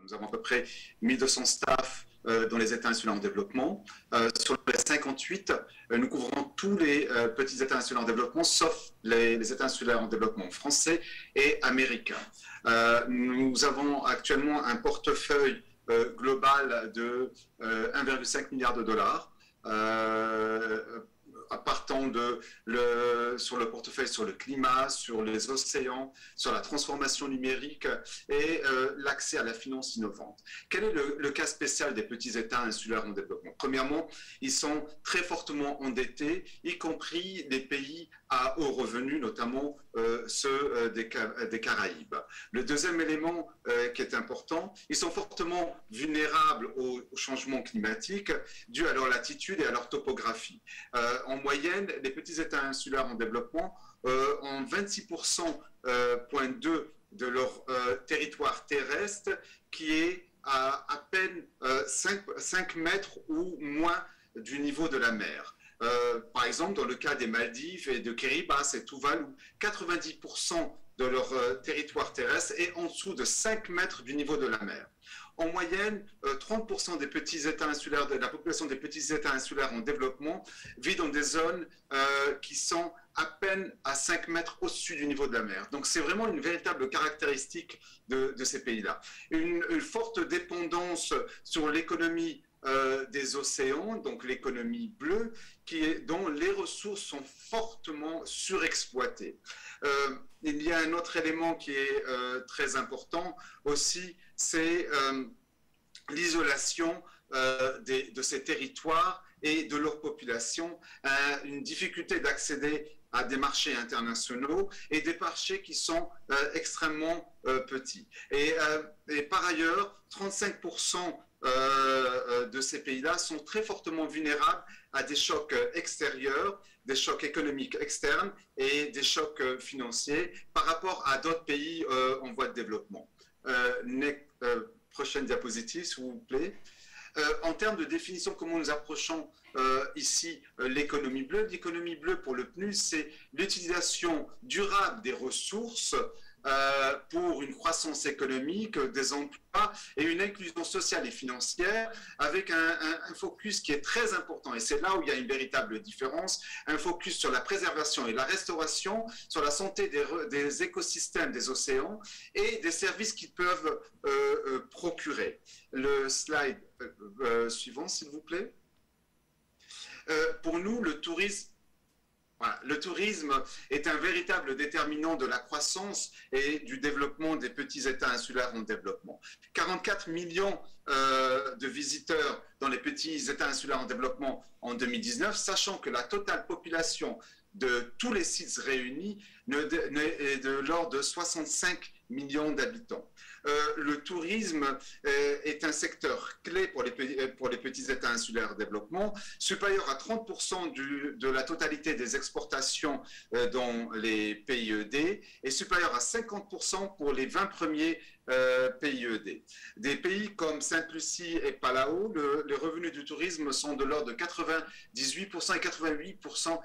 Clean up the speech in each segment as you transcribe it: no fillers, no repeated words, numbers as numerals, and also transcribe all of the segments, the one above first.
nous avons à peu près 1200 staff dans les États insulaires en développement. Sur les 58, nous couvrons tous les petits États insulaires en développement, sauf les États insulaires en développement français et américains. Nous avons actuellement un portefeuille global de 1,5 milliard de dollars. Partant sur le portefeuille sur le climat, sur les océans, sur la transformation numérique et l'accès à la finance innovante. Quel est le cas spécial des petits États insulaires en développement? Premièrement, ils sont très fortement endettés, y compris les pays à haut revenu, notamment ceux des Caraïbes. Le deuxième élément qui est important, ils sont fortement vulnérables au changement climatique dû à leur latitude et à leur topographie. En moyenne, les petits États insulaires en développement ont 26,2% de leur territoire terrestre qui est à peine 5 mètres ou moins du niveau de la mer. Par exemple, dans le cas des Maldives et de Kiribati et Tuvalu, 90% de leur territoire terrestre est en dessous de 5 mètres du niveau de la mer. En moyenne, 30% des petits États insulaires, de la population des petits États insulaires en développement vit dans des zones qui sont à peine à 5 mètres au-dessus du niveau de la mer. Donc c'est vraiment une véritable caractéristique de ces pays-là. Une forte dépendance sur l'économie des océans, donc l'économie bleue, dont les ressources sont fortement surexploitées. Il y a un autre élément qui est très important aussi, c'est l'isolation de ces territoires et de leur population, une difficulté d'accéder à des marchés internationaux et des marchés qui sont extrêmement petits. Et par ailleurs, 35% de ces pays-là sont très fortement vulnérables à des chocs extérieurs, des chocs économiques externes et des chocs financiers par rapport à d'autres pays en voie de développement. Prochaine diapositive, s'il vous plaît. En termes de définition, comment nous approchons ici l'économie bleue? L'économie bleue pour le PNUD, c'est l'utilisation durable des ressources pour une croissance économique, des emplois et une inclusion sociale et financière avec un focus qui est très important. Et c'est là où il y a une véritable différence, un focus sur la préservation et la restauration, sur la santé des écosystèmes des océans et des services qu'ils peuvent procurer. Le slide suivant, s'il vous plaît. Pour nous, le tourisme, voilà, le tourisme est un véritable déterminant de la croissance et du développement des petits États insulaires en développement. 44 millions de visiteurs dans les petits États insulaires en développement en 2019, sachant que la totale population de tous les sites réunis est de l'ordre de 65 millions d'habitants. Le tourisme est un secteur clé pour les petits États insulaires en développement, supérieur à 30% de la totalité des exportations dans les PIED et supérieur à 50% pour les 20 premiers PIED. Des pays comme Sainte-Lucie et Palau, les revenus du tourisme sont de l'ordre de 98% et 88%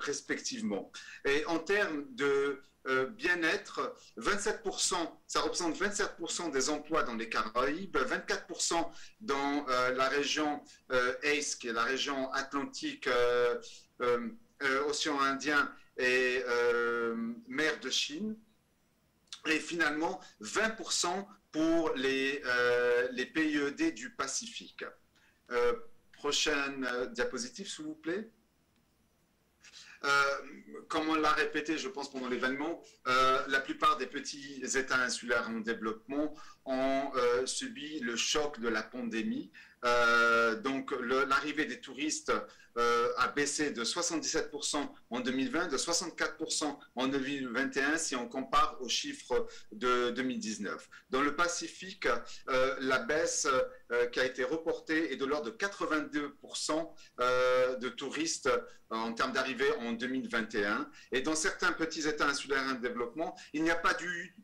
respectivement. Et en termes de bien-être, 27%, ça représente 27% des emplois dans les Caraïbes, 24% dans la région ACE, qui est la région Atlantique, Océan Indien et mer de Chine, et finalement 20% pour les PIED du Pacifique. Prochaine diapositive, s'il vous plaît. Comme on l'a répété, je pense, pendant l'événement, la plupart des petits États insulaires en développement ont subi le choc de la pandémie. Donc, l'arrivée des touristes a baissé de 77% en 2020, de 64% en 2021 si on compare aux chiffres de 2019. Dans le Pacifique, la baisse qui a été reportée est de l'ordre de 82% de touristes en termes d'arrivée en 2021. Et dans certains petits États insulaires en développement, il n'y a pas eu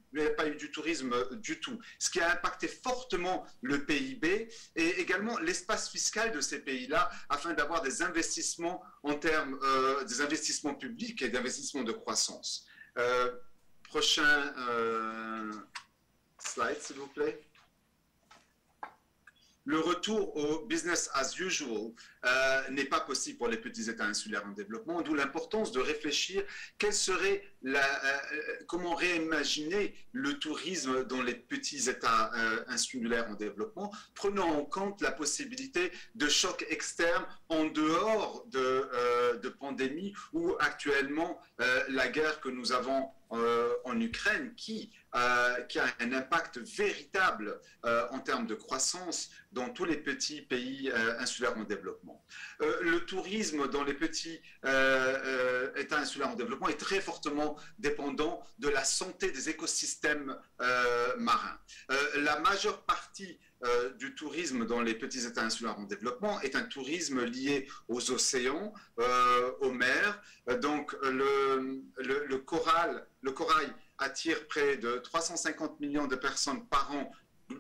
du tourisme du tout, ce qui a impacté fortement le PIB et également l'espace fiscal de ces pays-là afin d'avoir des investissements en termes des investissements publics et d'investissements de croissance. Prochain slide, s'il vous plaît. le retour au business as usual n'est pas possible pour les petits États insulaires en développement, d'où l'importance de réfléchir comment réimaginer le tourisme dans les petits États insulaires en développement, prenant en compte la possibilité de chocs externes en dehors de pandémie ou actuellement la guerre que nous avons en Ukraine qui a un impact véritable en termes de croissance dans tous les petits pays insulaires en développement. Le tourisme dans les petits États insulaires en développement est très fortement dépendant de la santé des écosystèmes marins. La majeure partie du tourisme dans les petits États insulaires en développement est un tourisme lié aux océans, aux mers. Donc le corail attire près de 350 millions de personnes par an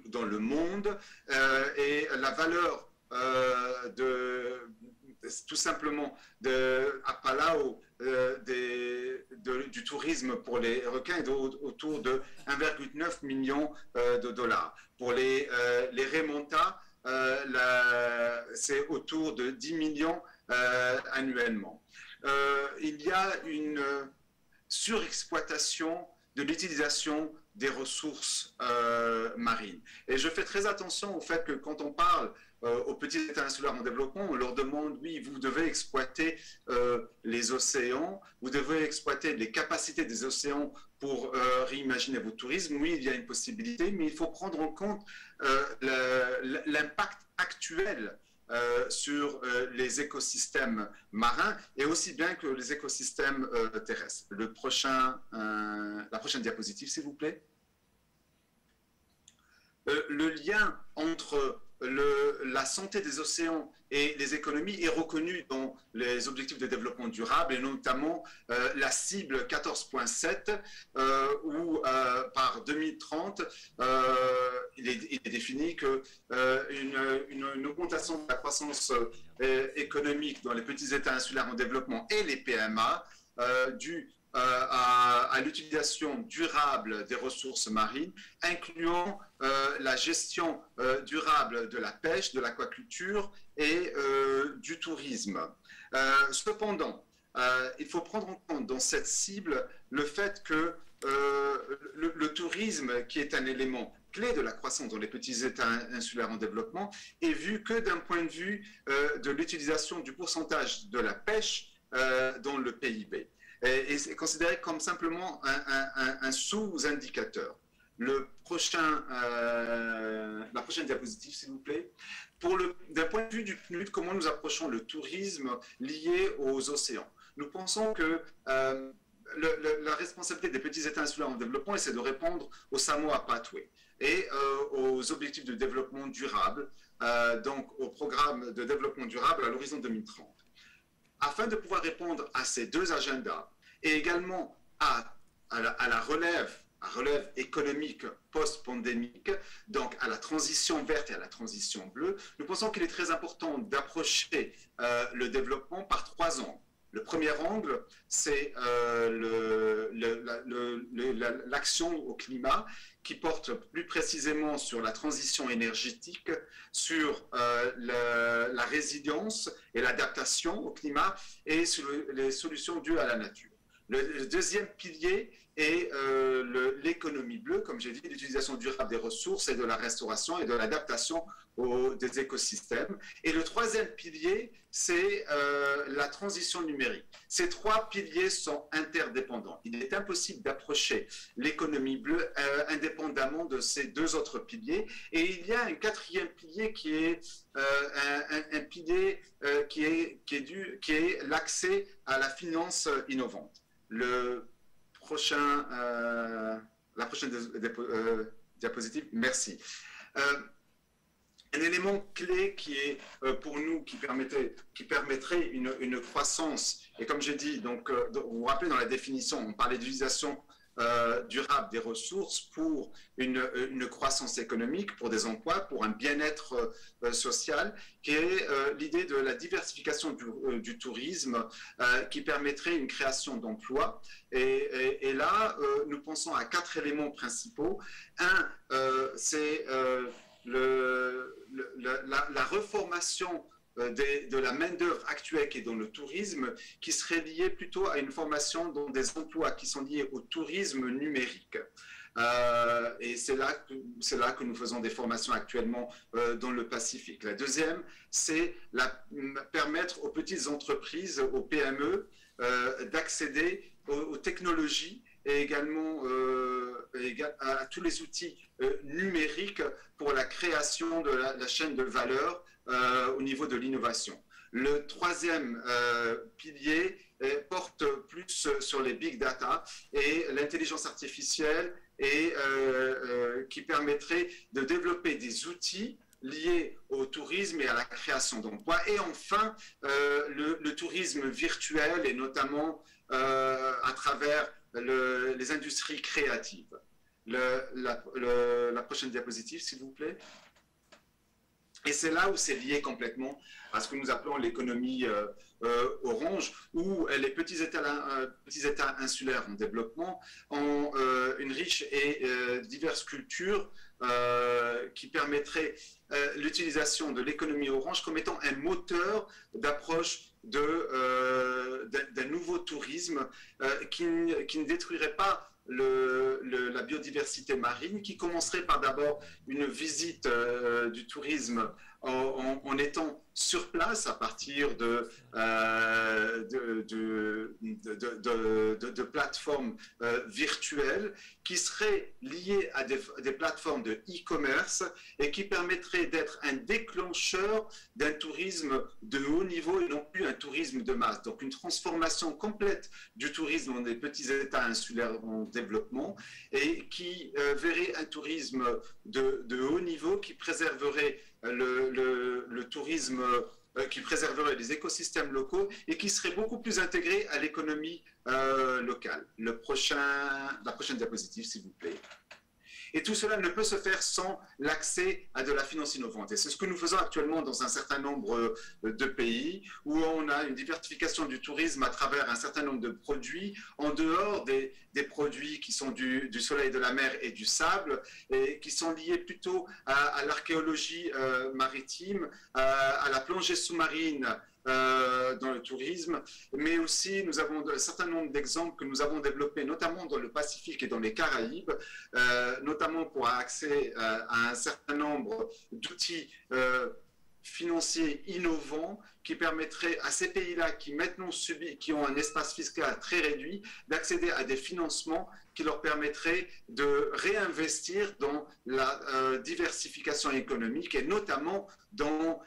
dans le monde et la valeur tout simplement à Palau du tourisme pour les requins est autour de 1,9 million de dollars. Pour les remontas, c'est autour de 10 millions annuellement. Il y a une surexploitation de l'utilisation des ressources marines. Et je fais très attention au fait que quand on parle aux petits États insulaires en développement, on leur demande, oui, vous devez exploiter les océans, vous devez exploiter les capacités des océans pour réimaginer votre tourisme. Oui, il y a une possibilité, mais il faut prendre en compte l'impact actuel sur les écosystèmes marins et aussi bien que les écosystèmes terrestres. La prochaine diapositive, s'il vous plaît. Le lien entre la santé des océans et les économies est reconnu dans les objectifs de développement durable et notamment la cible 14.7 où par 2030 il est défini qu'une augmentation de la croissance économique dans les petits États insulaires en développement et les PMA due à l'utilisation durable des ressources marines, incluant la gestion durable de la pêche, de l'aquaculture et du tourisme. Cependant, il faut prendre en compte dans cette cible le fait que le tourisme, qui est un élément clé de la croissance dans les petits États insulaires en développement, est vu que d'un point de vue de l'utilisation du pourcentage de la pêche dans le PIB. Et c'est considéré comme simplement un sous-indicateur. La prochaine diapositive, s'il vous plaît. D'un point de vue du PNUD, comment nous approchons le tourisme lié aux océans? Nous pensons que la responsabilité des petits États insulaires en développement, c'est de répondre au Samoa Pathway et aux objectifs de développement durable, donc au programme de développement durable à l'horizon 2030. Afin de pouvoir répondre à ces deux agendas et également à la relève économique post-pandémique, donc à la transition verte et à la transition bleue, nous pensons qu'il est très important d'approcher le développement par trois angles. Le premier angle, c'est l'action au climat qui porte plus précisément sur la transition énergétique, sur la résilience et l'adaptation au climat et sur les solutions dues à la nature. Le deuxième pilier est l'économie bleue, comme j'ai dit, l'utilisation durable des ressources et de la restauration et de l'adaptation des écosystèmes. Et le troisième pilier, c'est la transition numérique. Ces trois piliers sont interdépendants. Il est impossible d'approcher l'économie bleue indépendamment de ces deux autres piliers. Et il y a un quatrième pilier qui est un pilier qui est l'accès à la finance innovante. La prochaine diapositive, merci. Un élément clé qui est pour nous, qui permettrait une croissance, et comme j'ai dit, donc, vous vous rappelez dans la définition, on parlait d'utilisation durable des ressources pour une croissance économique, pour des emplois, pour un bien-être social, qui est l'idée de la diversification du tourisme qui permettrait une création d'emplois. Et là, nous pensons à quatre éléments principaux. Un, c'est la reformation de la main-d'œuvre actuelle qui est dans le tourisme, qui serait liée plutôt à une formation dans des emplois qui sont liés au tourisme numérique. Et c'est là que nous faisons des formations actuellement dans le Pacifique. La deuxième, c'est permettre aux petites entreprises, aux PME, d'accéder aux technologies et également à tous les outils numériques pour la création de la chaîne de valeur au niveau de l'innovation. Le troisième pilier porte plus sur les big data et l'intelligence artificielle et qui permettrait de développer des outils liés au tourisme et à la création d'emplois. Et enfin, le tourisme virtuel et notamment à travers les industries créatives. La prochaine diapositive, s'il vous plaît. Et c'est là où c'est lié complètement à ce que nous appelons l'économie orange, où les petits États insulaires en développement ont une riche et diverse culture qui permettrait l'utilisation de l'économie orange comme étant un moteur d'approche d'un nouveau tourisme qui ne détruirait pas la biodiversité marine, qui commencerait par d'abord une visite du tourisme en étant sur place à partir de plateformes virtuelles qui seraient liées à des plateformes de e-commerce et qui permettraient d'être un déclencheur d'un tourisme de haut niveau et non plus un tourisme de masse. Donc une transformation complète du tourisme dans des petits États insulaires en développement et qui verrait un tourisme de haut niveau qui préserverait le tourisme, qui préserverait les écosystèmes locaux et qui serait beaucoup plus intégré à l'économie locale. La prochaine diapositive, s'il vous plaît. Et tout cela ne peut se faire sans l'accès à de la finance innovante. Et c'est ce que nous faisons actuellement dans un certain nombre de pays, où on a une diversification du tourisme à travers un certain nombre de produits, en dehors des produits qui sont du soleil, de la mer et du sable, et qui sont liés plutôt à l'archéologie maritime, à la plongée sous-marine, dans le tourisme, mais aussi nous avons un certain nombre d'exemples que nous avons développés, notamment dans le Pacifique et dans les Caraïbes, notamment pour accès à un certain nombre d'outils financiers innovants qui permettraient à ces pays-là qui ont un espace fiscal très réduit d'accéder à des financements qui leur permettraient de réinvestir dans la diversification économique et notamment dans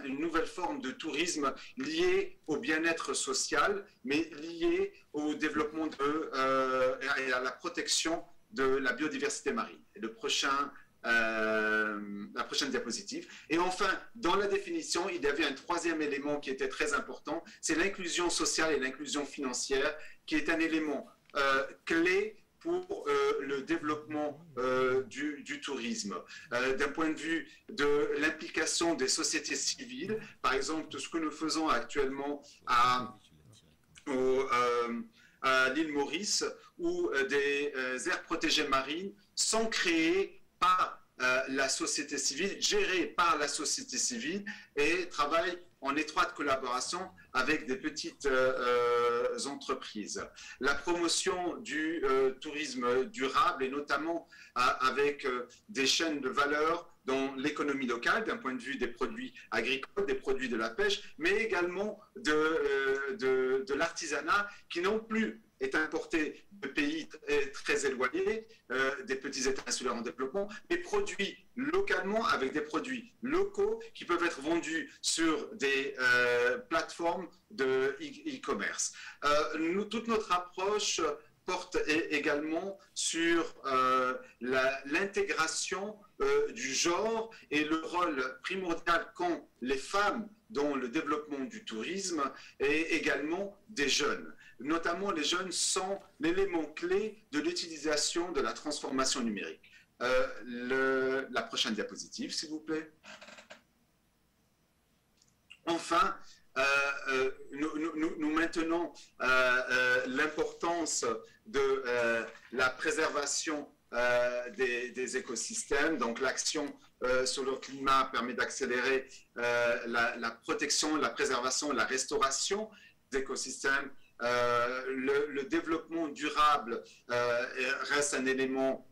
une nouvelle forme de tourisme liée au bien-être social, mais liée au développement et à la protection de la biodiversité marine. Et la prochaine diapositive. Et enfin, dans la définition, il y avait un troisième élément qui était très important, c'est l'inclusion sociale et l'inclusion financière, qui est un élément clé pour le développement du tourisme. D'un point de vue de l'implication des sociétés civiles, par exemple, tout ce que nous faisons actuellement à l'île Maurice, où des aires protégées marines sont créées par la société civile, gérées par la société civile et travaillent en étroite collaboration avec des petites entreprises. La promotion du tourisme durable et notamment avec des chaînes de valeur dans l'économie locale, d'un point de vue des produits agricoles, des produits de la pêche, mais également de l'artisanat qui non plus est importé de pays très éloignés, des petits États insulaires en développement, mais produit localement avec des produits locaux qui peuvent être vendus sur des plateformes de e-commerce. Toute notre approche porte également sur l'intégration du genre et le rôle primordial qu'ont les femmes dans le développement du tourisme et également des jeunes. Notamment, les jeunes sont l'élément clé de l'utilisation de la transformation numérique. La prochaine diapositive, s'il vous plaît. Enfin, nous maintenons l'importance de la préservation des écosystèmes. Donc l'action sur le climat permet d'accélérer la protection, la préservation, la restauration des écosystèmes. Le développement durable reste un élément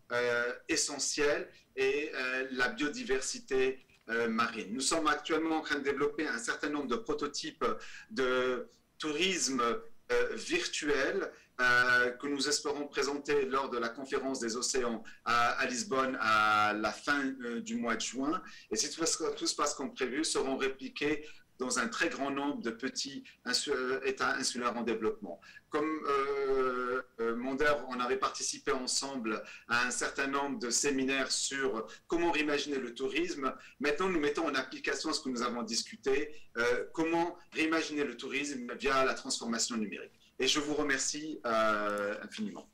essentiel et la biodiversité marine. Nous sommes actuellement en train de développer un certain nombre de prototypes de tourisme virtuel que nous espérons présenter lors de la conférence des océans à Lisbonne à la fin du mois de juin. Et si tout se passe comme prévu, seront répliqués dans un très grand nombre de petits États insulaires en développement. Comme Monder, on avait participé ensemble à un certain nombre de séminaires sur comment réimaginer le tourisme. Maintenant, nous mettons en application ce que nous avons discuté, comment réimaginer le tourisme via la transformation numérique. Et je vous remercie infiniment.